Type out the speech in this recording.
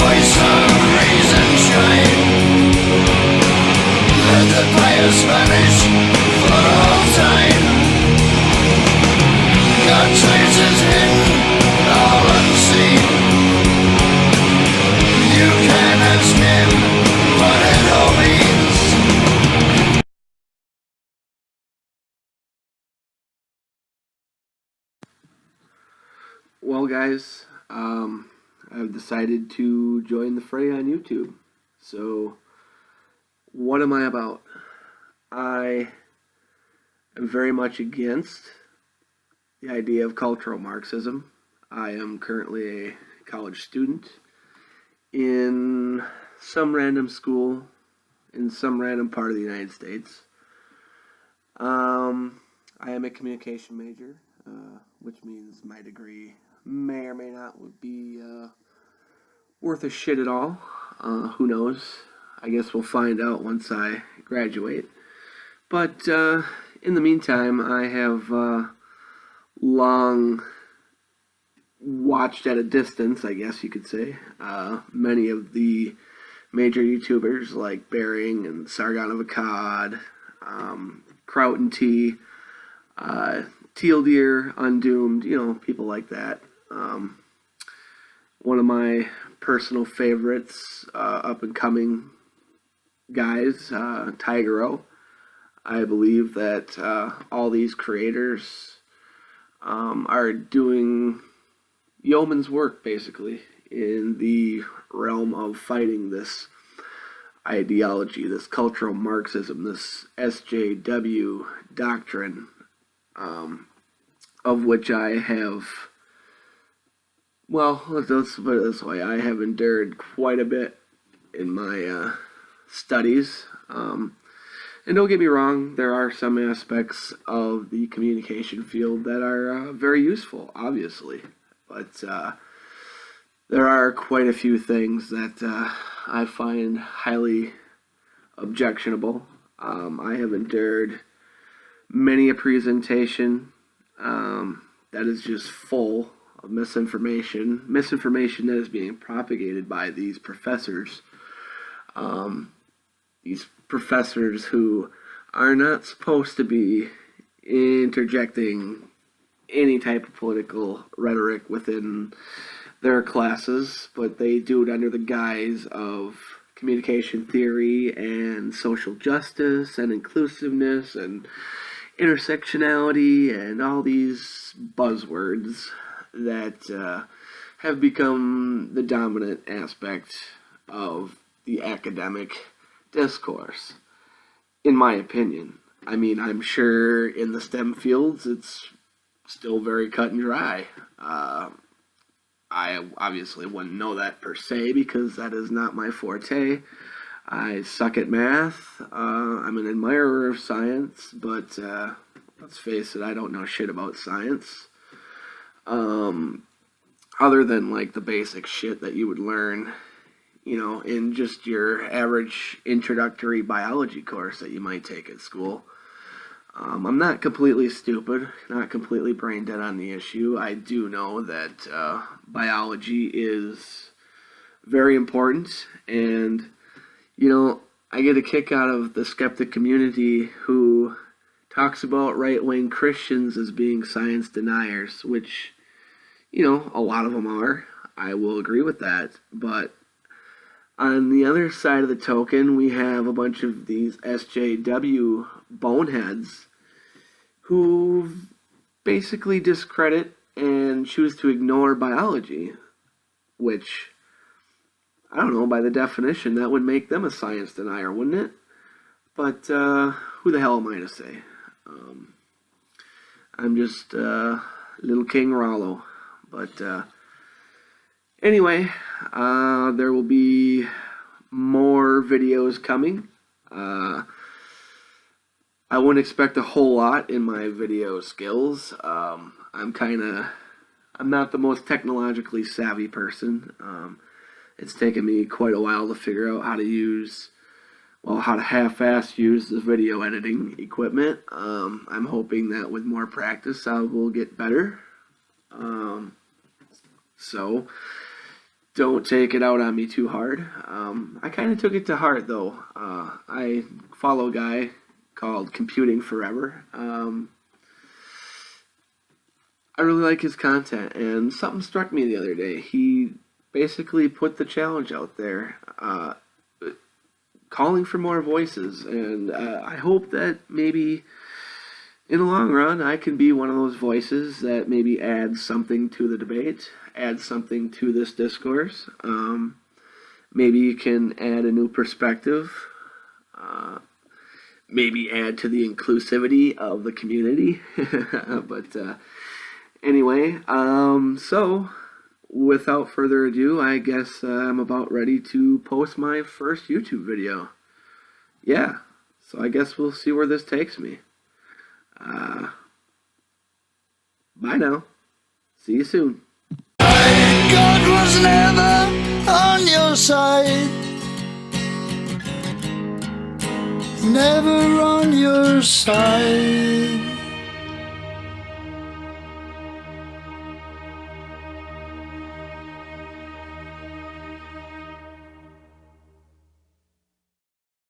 voice of reason shine. Let the bias vanish for all time. God traces hidden, all unseen. You can ask him what it all means. Well, guys, I've decided to join the fray on YouTube. So, what am I about? I am very much against the idea of cultural Marxism. I am currently a college student in some random school in some random part of the United States. I am a communication major, which means my degree may or may not would be worth a shit at all. Who knows? I guess we'll find out once I graduate. But in the meantime, I have long watched at a distance, I guess you could say, many of the major YouTubers like Bering and Sargon of Akkad, Kraut and T, Teal Deer, Undoomed, people like that. One of my personal favorites, up-and-coming guys, Tigero. I believe that all these creators are doing yeoman's work, basically, in the realm of fighting this ideology, this cultural Marxism, this SJW doctrine, of which I have, well, let's put it this way, I have endured quite a bit in my studies. And don't get me wrong, there are some aspects of the communication field that are very useful, obviously. But there are quite a few things that I find highly objectionable. I have endured many a presentation that is just full of misinformation that is being propagated by these professors. These professors who are not supposed to be interjecting any type of political rhetoric within their classes, but they do it under the guise of communication theory and social justice and inclusiveness and intersectionality and all these buzzwords that have become the dominant aspect of the academic discourse, in my opinion. I mean, I'm sure in the STEM fields it's still very cut and dry. I obviously wouldn't know that per se because that is not my forte. I suck at math. I'm an admirer of science, but let's face it, I don't know shit about science. Other than like the basic shit that you would learn, in just your average introductory biology course that you might take at school. I'm not completely stupid, not completely brain dead on the issue. I do know that biology is very important, and, I get a kick out of the skeptic community who talks about right-wing Christians as being science deniers, which, a lot of them are. I will agree with that, but on the other side of the token, we have a bunch of these SJW boneheads who basically discredit and choose to ignore biology, which, I don't know, by the definition, that would make them a science denier, wouldn't it? But who the hell am I to say? I'm just little King Rollo. But anyway, there will be more videos coming. I wouldn't expect a whole lot in my video skills. I'm not the most technologically savvy person. It's taken me quite a while to figure out how to half-ass use the video editing equipment. I'm hoping that with more practice I will get better. So, don't take it out on me too hard. I kind of took it to heart though. I follow a guy called Computing Forever. I really like his content, and something struck me the other day. He basically put the challenge out there, calling for more voices, and I hope that maybe in the long run I can be one of those voices that maybe adds something to the debate, adds something to this discourse. Maybe you can add a new perspective, maybe add to the inclusivity of the community. But anyway, so without further ado, I guess I'm about ready to post my first YouTube video. Yeah, so I guess we'll see where this takes me. Bye now. See you soon. God was never on your side, never on your side.